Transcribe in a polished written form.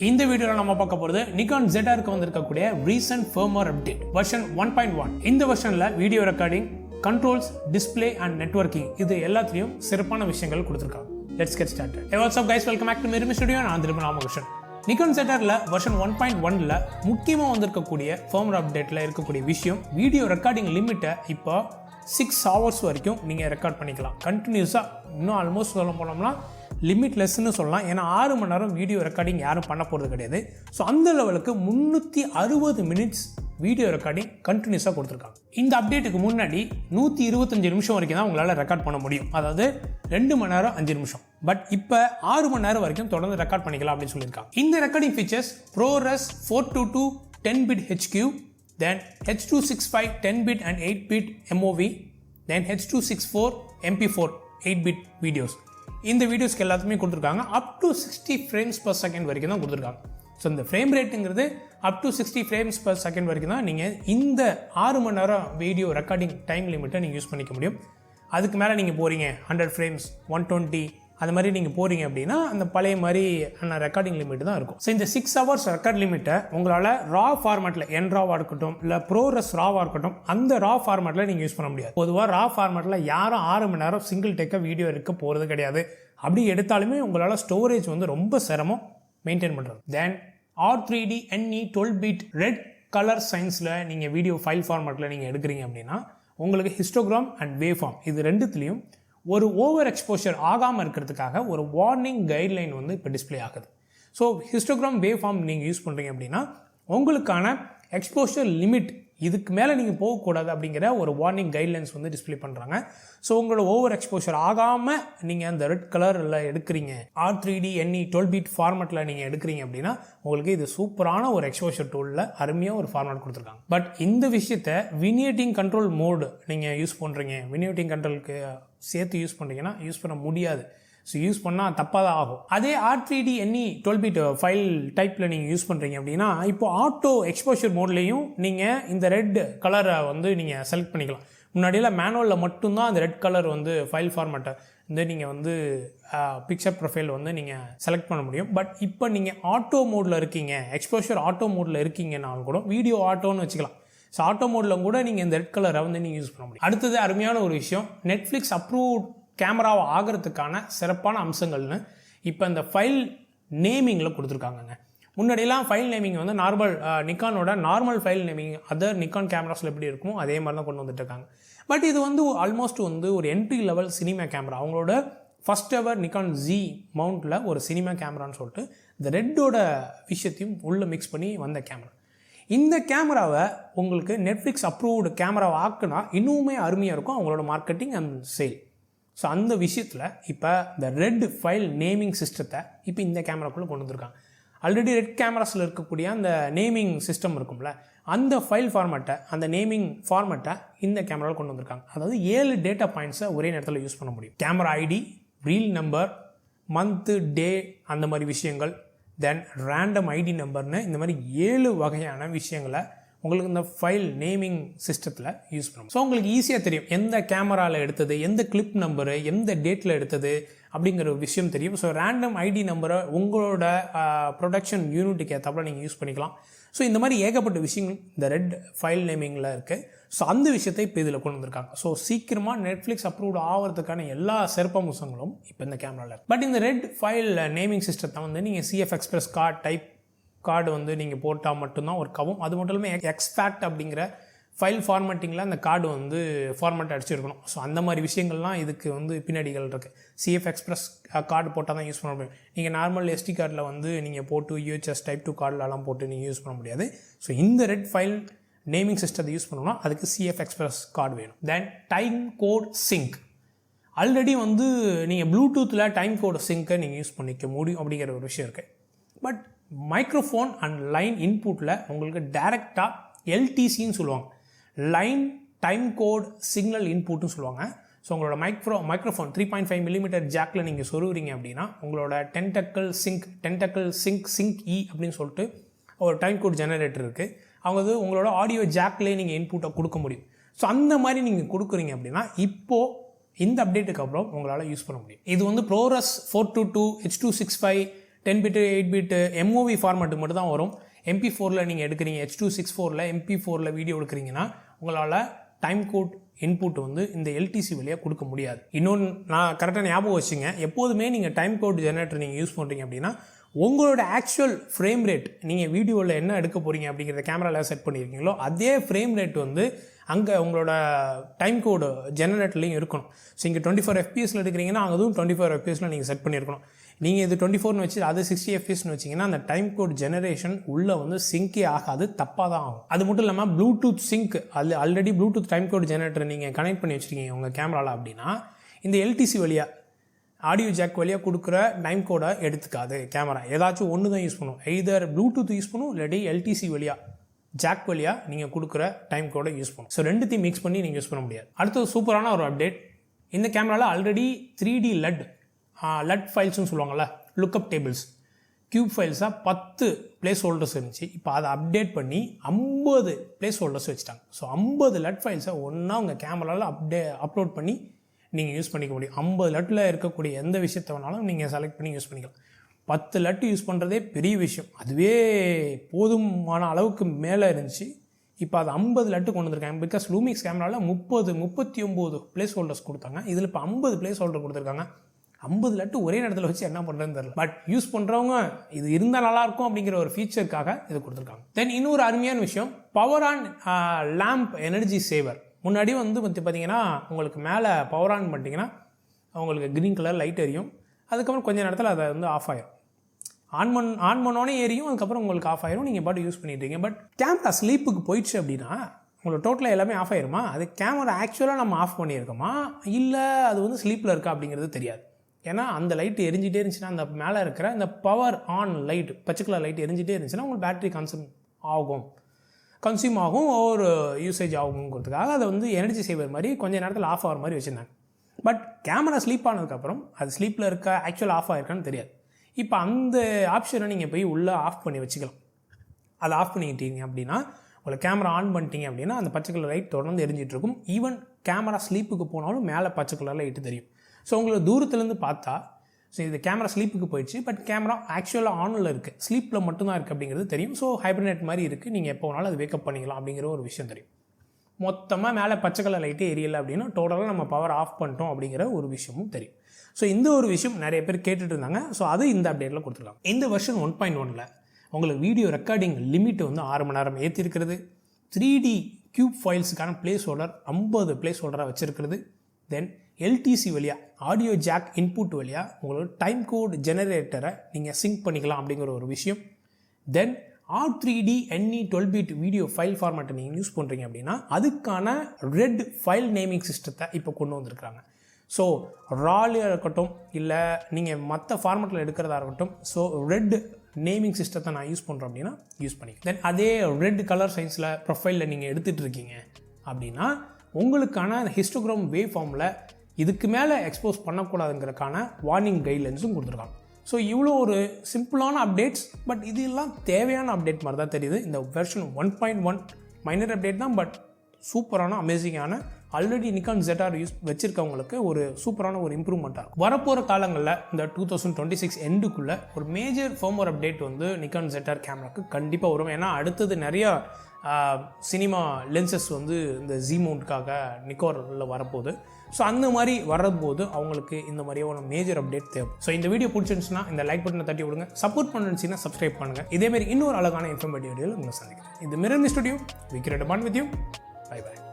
இந்த வீடியோவில் நம்ம பார்க்க போகிறது நிக்கான் ZR-க்கு வந்திருக்கக்கூடிய ரீசன்ட் ஃபர்ம்வேர் அப்டேட் வெர்ஷன் 1.1. இந்த வெர்ஷனில் video recording, controls, display and networking இது எல்லாத்துலேயும் சிறப்பான விஷயங்கள் கொடுத்துருக்காங்க. Let's get started. Hey, what's up guys? Welcome back to Mirimi Studio. நான் திரும்ப ராமகிருஷ்ணன். நிக்கான் ZR-ல வெர்ஷன் 1.1ல முக்கியமாக வந்திருக்கக்கூடிய ஃபர்ம்வேர் அப்டேட்டில் இருக்கக்கூடிய விஷயம், வீடியோ ரெக்கார்டிங் லிமிட்டை இப்போ 6 hours வரைக்கும் நீங்கள் ரெக்கார்ட் பண்ணிக்கலாம் கண்டினியூஸாக. இன்னும் ஆல்மோஸ்ட் சொல்ல போனோம்னா லிமிட்லெஸ்ன்னு சொல்லலாம். ஏன்னா 6 மணி நேரம் வீடியோ ரெக்கார்டிங் யாரும் பண்ண போகிறது கிடையாது. ஸோ அந்த லெவலுக்கு 360 minutes வீடியோ ரெக்கார்டிங் கண்டினியூஸாக கொடுத்துருக்காங்க. இந்த அப்டேட்டுக்கு முன்னாடி 125 நிமிஷம் வரைக்கும் தான் உங்களால் ரெக்கார்ட் பண்ண முடியும், அதாவது 2 மணி நேரம் 5 நிமிஷம். பட் இப்போ 6 மணி நேரம் வரைக்கும் தொடர்ந்து ரெக்கார்ட் பண்ணிக்கலாம் அப்படின்னு சொல்லியிருக்காங்க. இந்த recording features ProRes 422 10-bit HQ, then H.265 10-bit and 8-bit MOV, then H.264 MP4 8-bit videos. இந்த வீடியோஸ்க்கு எல்லாத்துமே கொடுத்துருக்காங்க. Up to 60 frames per second வரைக்கும் தான் கொடுத்துருக்காங்க. ஸோ இந்த ஃப்ரேம் ரேட்டுங்கிறது up to 60 frames per second வரைக்கும் தான் நீங்கள் இந்த 6 மணி நேரம் வீடியோ ரெக்கார்டிங் டைம் லிமிட்டை நீங்கள் யூஸ் பண்ணிக்க முடியும். அதுக்கு மேலே நீங்கள் போகிறீங்க 100 frames 120 அது மாதிரி நீங்கள் போகிறீங்க அப்படின்னா அந்த பழைய மாதிரி ரெக்கார்டிங் லிமிட் தான் இருக்கும். ஸோ இந்த 6 hours ரெக்கார்ட் லிமிட்டை உங்களால் ரா ஃபார்மேட்டில் NRAW இருக்கட்டும் இல்லை ProRes RAW இருக்கட்டும் அந்த ரா ஃபார்மேட்டில் நீங்கள் யூஸ் பண்ண முடியாது. பொதுவாக ரா ஃபார்மேட்டில் யாரும் 6 மணி நேரம் சிங்கிள் டேக்காக வீடியோ எடுக்க போகிறது கிடையாது. அப்படி எடுத்தாலுமே உங்களால் ஸ்டோரேஜ் வந்து ரொம்ப சிரமம் மெயின்டைன் பண்ணுறது. Then R3D NE 12-bit red colour சைன்ஸில் நீங்கள் வீடியோ ஃபைல் ஃபார்மேட்டில் நீங்கள் எடுக்கிறீங்க அப்படின்னா உங்களுக்கு ஹிஸ்டோகிராம் அண்ட் வேவ் ஃபார்ம் இது ரெண்டுத்துலேயும் ஒரு ஓவர் எக்ஸ்போஷர் ஆகாமல் இருக்கிறதுக்காக ஒரு வார்னிங் கைட்லைன் வந்து இப்போ டிஸ்பிளே ஆகுது. ஸோ ஹிஸ்டோகிராம் வேவ் ஃபார்ம் நீங்கள் யூஸ் பண்ணுறீங்க அப்படின்னா உங்களுக்கான எக்ஸ்போஷர் லிமிட் இதுக்கு மேலே நீங்கள் போகக்கூடாது அப்படிங்கிற ஒரு வார்னிங் கைட்லைன்ஸ் வந்து டிஸ்பிளே பண்ணுறாங்க. ஸோ உங்களோட ஓவர் எக்ஸ்போஷர் ஆகாமல் நீங்கள் அந்த ரெட் கலரில் எடுக்கிறீங்க, R3D NE 12-bit ஃபார்மேட்டில் நீங்கள் எடுக்கிறீங்க அப்படின்னா உங்களுக்கு இது சூப்பரான ஒரு எக்ஸ்போஷர் டூலில் அருமையாக ஒரு ஃபார்மேட் கொடுத்துருக்காங்க. பட் இந்த விஷயத்தை வினியேட்டிங் கண்ட்ரோல் மோடு நீங்கள் யூஸ் பண்ணுறீங்க, வினியேட்டிங் கண்ட்ரோலுக்கு சேர்த்து யூஸ் பண்ணுறீங்கன்னா யூஸ் பண்ண முடியாது. ஸோ யூஸ் பண்ணால் தப்பாக தான் ஆகும். அதே R3D NE 12-bit ஃபைல் டைப்பில் நீங்கள் யூஸ் பண்ணுறீங்க அப்படின்னா இப்போ ஆட்டோ எக்ஸ்போஷர் மோட்லேயும் நீங்கள் இந்த ரெட் கலரை வந்து நீங்கள் செலக்ட் பண்ணிக்கலாம். முன்னாடியில் மேனுவலில் மட்டும்தான் அந்த ரெட் கலர் வந்து ஃபைல் ஃபார்மேட்டை வந்து நீங்கள் வந்து பிக்சர் ப்ரொஃபைல் வந்து நீங்கள் செலக்ட் பண்ண முடியும். பட் இப்போ நீங்கள் ஆட்டோ மோடில் இருக்கீங்க, எக்ஸ்போஷர் ஆட்டோ மோடில் இருக்கீங்கன்னாலும் கூட வீடியோ ஆட்டோன்னு வச்சுக்கலாம். ஸோ ஆட்டோ மோடில் கூட நீங்கள் இந்த ரெட் கலரை வந்து நீங்கள் யூஸ் பண்ண முடியும். அடுத்தது அருமையான ஒரு விஷயம், நெட்ஃப்ளிக்ஸ் அப்ரூவ்ட் கேமராவை ஆகிறதுக்கான சிறப்பான அம்சங்கள்னு இப்போ இந்த ஃபைல் நேமிங்கில் கொடுத்துருக்காங்கங்க. முன்னாடியெல்லாம் ஃபைல் நேமிங் வந்து நார்மல் நிக்கானோட normal file naming other Nikon கேமராஸில் எப்படி இருக்குமோ அதே மாதிரி தான் கொண்டு வந்துட்டு இருக்காங்க. பட் இது வந்து ஆல்மோஸ்ட் வந்து ஒரு என்ட்ரி லெவல் சினிமா கேமரா. அவங்களோட ஃபர்ஸ்ட் எவர் நிக்கான் Z மவுண்டில் ஒரு சினிமா கேமரான்னு சொல்லிட்டு இந்த ரெட்டோட விஷயத்தையும் உள்ளே மிக்ஸ் பண்ணி வந்த கேமரா. இந்த கேமராவை உங்களுக்கு நெட்ஃப்ளிக்ஸ் அப்ரூவ்டு கேமராவை ஆக்குனா இன்னுமே அருமையாக இருக்கும் அவங்களோட மார்க்கெட்டிங் அண்ட் சேல். ஸோ அந்த விஷயத்தில் இப்போ இந்த ரெட் ஃபைல் நேமிங் சிஸ்டத்தை இப்போ இந்த கேமராக்குள்ளே கொண்டு வந்திருக்காங்க. ஆல்ரெடி ரெட் கேமராஸில் இருக்கக்கூடிய அந்த நேமிங் சிஸ்டம் இருக்கும்ல, அந்த ஃபைல் ஃபார்மேட்டை அந்த நேமிங் ஃபார்மேட்டை இந்த கேமராவில் கொண்டு வந்திருக்காங்க. அதாவது 7 டேட்டா பாயிண்ட்ஸை ஒரே நேரத்தில் யூஸ் பண்ண முடியும். Camera ID, reel number, month, day அந்த மாதிரி விஷயங்கள், தென் ரேண்டம் ஐடி நம்பர்னு இந்த மாதிரி 7 வகையான விஷயங்களை உங்களுக்கு இந்த ஃபைல் நேமிங் சிஸ்டத்தில் யூஸ் பண்ணும். ஸோ உங்களுக்கு ஈஸியாக தெரியும் எந்த கேமராவில் எடுத்தது, எந்த கிளிப் நம்பரு, எந்த டேட்டில் எடுத்தது அப்படிங்கிற ஒரு விஷயம் தெரியும். ஸோ ரேண்டம் ஐடி நம்பரை உங்களோட ப்ரொடக்ஷன் யூனிட்டுக்கு ஏற்றாப்புல நீங்கள் யூஸ் பண்ணிக்கலாம். ஸோ இந்த மாதிரி ஏகப்பட்ட விஷயங்கள் இந்த ரெட் ஃபைல் நேமிங்கில் இருக்குது. ஸோ அந்த விஷயத்தை இப்போ இதில் கொண்டு வந்திருக்காங்க. ஸோ சீக்கிரமாக நெட்ஃப்ளிக்ஸ் அப்ரூவ்டு ஆகிறதுக்கான எல்லா சிறப்பம்சங்களும் இப்போ இந்த கேமராவில் இருக்குது. பட் இந்த ரெட் ஃபைல் நேமிங் சிஸ்டத்தை வந்து நீங்கள் CF Express கார்டு வந்து நீங்கள் போட்டால் மட்டும்தான் ஒர்க் ஆகும். அது மட்டும் இல்லாமல் எக்ஸ்பேக்ட் அப்படிங்கிற ஃபைல் ஃபார்மேட்டிங்கில் அந்த கார்டு வந்து ஃபார்மேட் அடிச்சிருக்கணும். ஸோ அந்த மாதிரி விஷயங்கள்லாம் இதுக்கு வந்து பின்னாடிகள் இருக்குது. CF Express கார்டு போட்டால் தான் யூஸ் பண்ண முடியும். நீங்கள் நார்மல் SD கார்டில் வந்து நீங்கள் போட்டு UHS Type 2 கார்டிலலாம் போட்டு நீங்கள் யூஸ் பண்ண முடியாது. ஸோ இந்த ரெட் ஃபைல் நேமிங் சிஸ்டத்தை யூஸ் பண்ணணும்னா அதுக்கு CF Express கார்டு வேணும். Then time code sync. Already வந்து நீங்கள் ப்ளூடூத்தில் டைம் கோட் சிங்க்கை நீங்கள் யூஸ் பண்ணிக்க முடியும் அப்படிங்கிற ஒரு விஷயம் இருக்குது. பட் மைக்ரோஃபோன் அண்ட் லைன் இன்புட்டில் உங்களுக்கு டைரெக்டாக LTCன்னு சொல்லுவாங்க, லைன் டைம் கோட் சிக்னல் இன்புட்னு சொல்லுவாங்க. ஸோ உங்களோட மைக்ரோஃபோன் 3.5 mm ஜாக்கில் நீங்கள் சொருகிறீங்க அப்படின்னா உங்களோட டென்டக்கிள் சிங்க் E அப்படின்னு சொல்லிட்டு ஒரு டைம் கோட் ஜெனரேட்டர் இருக்குது. அவங்க வந்து உங்களோட ஆடியோ ஜாக்லேயே நீங்கள் இன்புட்டை கொடுக்க முடியும். ஸோ அந்த மாதிரி நீங்கள் கொடுக்குறீங்க அப்படின்னா இப்போது இந்த அப்டேட்டுக்கு அப்புறம் உங்களால் யூஸ் பண்ண முடியும். இது வந்து ProRes 422 H.265 10 bit 8 bit MOV ஃபார்மேட்டுக்கு மட்டும் தான் வரும். MP4ல் நீங்கள் எடுக்கிறீங்க, H.264ல் MP4ல் வீடியோ எடுக்கிறீங்கன்னா உங்களால் டைம் கோட் இன்புட் வந்து இந்த LTC வழியாக கொடுக்க முடியாது. இன்னொன்று நான் கரெக்டாக ஞாபகம் வச்சுங்க, எப்போதுமே நீங்கள் டைம் கோட் ஜெனரேட்டர் நீங்கள் யூஸ் பண்ணுறீங்க அப்படின்னா உங்களோட ஆக்சுவல் ஃப்ரேம் ரேட் நீங்கள் வீடியோவில் என்ன எடுக்க போகிறீங்க அப்படிங்கிறத கேமராவில் செட் பண்ணியிருக்கீங்களோ அதே ஃப்ரேம் ரேட் வந்து அங்கே உங்களோட டைம் கோடு ஜெனரேட்டர்லையும் இருக்கணும். ஸோ இங்கே 24 FPSல எடுக்கிறீங்கன்னா அதுவும் 24 FPSல நீங்கள் செட் பண்ணியிருக்கணும். நீங்கள் இது 24ன்னு வச்சு அது 60 FPSன்னு வச்சிங்கன்னா அந்த டைம் கோட் ஜெனரேஷன் உள்ளே வந்து சிங்கே ஆகாது, தப்பாக தான் ஆகும். அது மட்டும் இல்லாமல் Bluetooth sync already Bluetooth time code generator நீங்கள் கனெக்ட் பண்ணி வச்சுருக்கீங்க உங்கள் கேமராவில் அப்படின்னா இந்த LTC வழியாக ஆடியோ ஜாக் வழியாக கொடுக்குற டைம் கோடை எடுத்துக்காது கேமரா. ஏதாச்சும் ஒன்று தான் யூஸ் பண்ணும், எய்தர் ப்ளூடூத் யூஸ் பண்ணும் இல்லாட்டி LTC வழியாக ஜாக் வழியாக நீங்கள் கொடுக்குற டைம் கோடை யூஸ் பண்ணும். ஸோ ரெண்டுத்தையும் மிக்ஸ் பண்ணி நீங்கள் யூஸ் பண்ண முடியாது. அடுத்தது சூப்பரான ஒரு அப்டேட், இந்த கேமராவில் ஆல்ரெடி 3D LUT ஃபைல்ஸ்னு சொல்லுவாங்கள்ல, லுக்அப் டேபிள்ஸ் கியூப் ஃபைல்ஸாக 10 பிளேஸ் ஹோல்டர்ஸ் இருந்துச்சு. இப்போ அதை அப்டேட் பண்ணி 50 பிளேஸ் ஹோல்டர்ஸ் வச்சுட்டாங்க. ஸோ 50 LUT ஃபைல்ஸை ஒன்றா உங்கள் கேமராவில் அப்லோட் பண்ணி நீங்கள் யூஸ் பண்ணிக்க முடியும். 50 LUTல இருக்கக்கூடிய எந்த விஷயத்தை வேணாலும் நீங்கள் செலக்ட் பண்ணி யூஸ் பண்ணிக்கலாம். 10 LUT யூஸ் பண்ணுறதே பெரிய விஷயம், அதுவே போதுமான அளவுக்கு மேலே இருந்துச்சு. இப்போ அது 50 LUT கொண்டு வந்திருக்காங்க. பிகாஸ் லூமிக்ஸ் கேமராவில் 39 பிளேஸ் ஹோல்டர்ஸ் கொடுத்தாங்க, இதில் இப்போ 50 பிளேஸ் ஹோல்டர் கொடுத்துருக்காங்க. 50 LUT ஒரே நேரத்தில் வச்சு என்ன பண்ணுறதுன்னு தெரியல. பட் யூஸ் பண்ணுறவங்க இது இருந்தால் நல்லாயிருக்கும் அப்படிங்கிற ஒரு ஃபீச்சருக்காக இது கொடுத்துருக்காங்க. தென் இன்னொரு அருமையான விஷயம், power on lamp energy saver. முன்னாடி வந்து பார்த்தீங்கன்னா உங்களுக்கு மேலே பவர் ஆன் பண்ணிட்டீங்கன்னா உங்களுக்கு க்ரீன் கலர் லைட் எரியும், அதுக்கப்புறம் கொஞ்சம் நேரத்தில் அதை வந்து ஆஃப் ஆயிரும். ஆன் பண்ணோன்னே எரியும், அதுக்கப்புறம் உங்களுக்கு ஆஃப் ஆயிரும், நீங்கள் பாட்டு யூஸ் பண்ணிட்டீங்க. பட் கேமரா ஸ்லீப்புக்கு போயிடுச்சு அப்படின்னா உங்களுக்கு டோட்டலாக எல்லாமே ஆஃப் ஆயிருமா? அது கேமரா ஆக்சுவலாக நம்ம ஆஃப் பண்ணியிருக்கோமா இல்லை அது வந்து ஸ்லீப்பில் இருக்கா அப்படிங்கிறது தெரியாது. ஏன்னா அந்த லைட் எரிஞ்சிட்டே இருந்துச்சுன்னா அந்த மேலே இருக்கிற இந்த பவர் ஆன் லைட் பச்சை கலர் லைட் எரிஞ்சிட்டே இருந்துச்சுன்னா உங்களுக்கு பேட்டரி கன்சியூம் ஆகும், ஒரு யூசேஜ் ஆகுங்கிறதுக்காக அதை வந்து எனர்ஜி சேவர் மாதிரி கொஞ்சம் நேரத்தில் ஆஃப் ஆகிற மாதிரி வச்சுருந்தாங்க. பட் கேமரா ஸ்லீப் ஆனதுக்கப்புறம் அது ஸ்லீப்பில் இருக்க ஆக்சுவல் ஆஃப் ஆகிருக்கான்னு தெரியாது. இப்போ அந்த ஆப்ஷனை நீங்கள் போய் உள்ளே ஆஃப் பண்ணி வச்சுக்கலாம். அதை ஆஃப் பண்ணிக்கிட்டீங்க அப்படின்னா உங்களுக்கு கேமரா ஆன் பண்ணிட்டீங்க அப்படின்னா அந்த பச்சை கலர் லைட் தொடர்ந்து எரிஞ்சிட்ருக்கும். ஈவன் கேமரா ஸ்லீப்புக்கு போனாலும் மேலே பச்சை கலரில் லைட்டு தெரியும். ஸோ உங்களுக்கு தூரத்துலேருந்து பார்த்தா ஸோ இது கேமரா ஸ்லீப்புக்கு போயிடுச்சு, பட் கேமரா ஆக்சுவலாக ஆனில் இருக்குது, ஸ்லீப்பில் மட்டும்தான் இருக்குது அப்படிங்கிறது தெரியும். ஸோ ஹைப்ரினேட் மாதிரி இருக்குது, நீங்கள் எப்போ வேணாலும் அது வேக்கப் பண்ணிக்கலாம் அப்படிங்கிற ஒரு விஷயம் தெரியும். மொத்தமாக மேலே பச்சை கலர் லைட்டே எரியலை அப்படின்னா டோட்டலாக நம்ம பவர் ஆஃப் பண்ணிட்டோம் அப்படிங்கிற ஒரு விஷயமும் தெரியும். ஸோ இந்த ஒரு விஷயம் நிறைய பேர் கேட்டுட்டு இருந்தாங்க. ஸோ அது இந்த அப்டேட்டில் கொடுத்துருக்காங்க. இந்த வெர்ஷன் 1.1ல் உங்களுக்கு வீடியோ ரெக்கார்டிங் லிமிட் வந்து 6 மணி நேரம் ஏற்றிருக்கிறது. 3D கியூப் ஃபைல்ஸுக்கான பிளேஸ் ஹோல்டர் 50 பிளேஸ் ஹோல்டராக வச்சுருக்கிறது. தென் LTC வழியாக ஆடியோ ஜாக் இன்புட் வழியாக உங்களோட டைம் கோட் ஜெனரேட்டரை நீங்கள் சிங்க் பண்ணிக்கலாம் அப்படிங்கிற ஒரு விஷயம். Then R3D NE 12-bit video file ஃபார்மேட்டை நீங்கள் யூஸ் பண்ணுறீங்க அப்படின்னா அதுக்கான ரெட் ஃபைல் நேமிங் சிஸ்டத்தை இப்போ கொண்டு வந்திருக்கிறாங்க. ஸோ ராலியாக இருக்கட்டும் இல்லை நீங்கள் மற்ற ஃபார்மேட்டில் எடுக்கிறதா இருக்கட்டும், ஸோ ரெட் நேமிங் சிஸ்டத்தை நான் யூஸ் பண்ணுறேன் அப்படின்னா யூஸ் பண்ணிக்கலாம். தென் அதே ரெட் கலர் சைஸில் ப்ரொஃபைலில் நீங்கள் எடுத்துகிட்டு இருக்கீங்க அப்படின்னா உங்களுக்கான ஹிஸ்டோகிராம் வேவ் ஃபார்மில் இதுக்கு மேலே எக்ஸ்போஸ் பண்ணக்கூடாதுங்கிறதுக்கான வார்னிங் கைட்லைன்ஸும் கொடுத்துருக்காங்க. ஸோ இவ்வளோ ஒரு சிம்பிளான அப்டேட்ஸ், பட் இதெல்லாம் தேவையான அப்டேட் மாதிரி தான் தெரியுது. இந்த வெர்ஷன் 1.1 மைனர் அப்டேட் தான், பட் சூப்பரான அமேசிங்கான ஆல்ரெடி நிக்கான் ZR யூஸ் வச்சுருக்கவங்களுக்கு ஒரு சூப்பரான ஒரு இம்ப்ரூவ்மெண்ட்டாக இருக்கும். வரப்போகிற காலங்களில் இந்த 2026 எண்டுக்குள்ளே ஒரு மேஜர் ஃபர்ம்வேர் அப்டேட் வந்து நிக்கான் ZR கேமராக்கு கண்டிப்பாக வரும். ஏன்னா அடுத்தது நிறையா சினிமா லென்சஸ் வந்து இந்த Z மவுண்ட்காக நிக்கோனில் வரப்போகுது. ஸோ அந்த மாதிரி வரப்போது அவங்களுக்கு இந்த மாதிரியான மேஜர் அப்டேட் தேவை. ஸோ இந்த வீடியோ பிடிச்சிருந்துச்சுன்னா இந்த லைக் பட்டனை தட்டி விடுங்க, சப்போர்ட் பண்ணுச்சுன்னா சப்ஸ்கிரைப் பண்ணுங்கள். இதேமாரி இன்னொரு அழகான இன்ஃபர்மேட்டிவ் வீடியோவில் உங்களை சந்திக்கிறேன். இது mirror studio, we create a bond with you. Bye bye.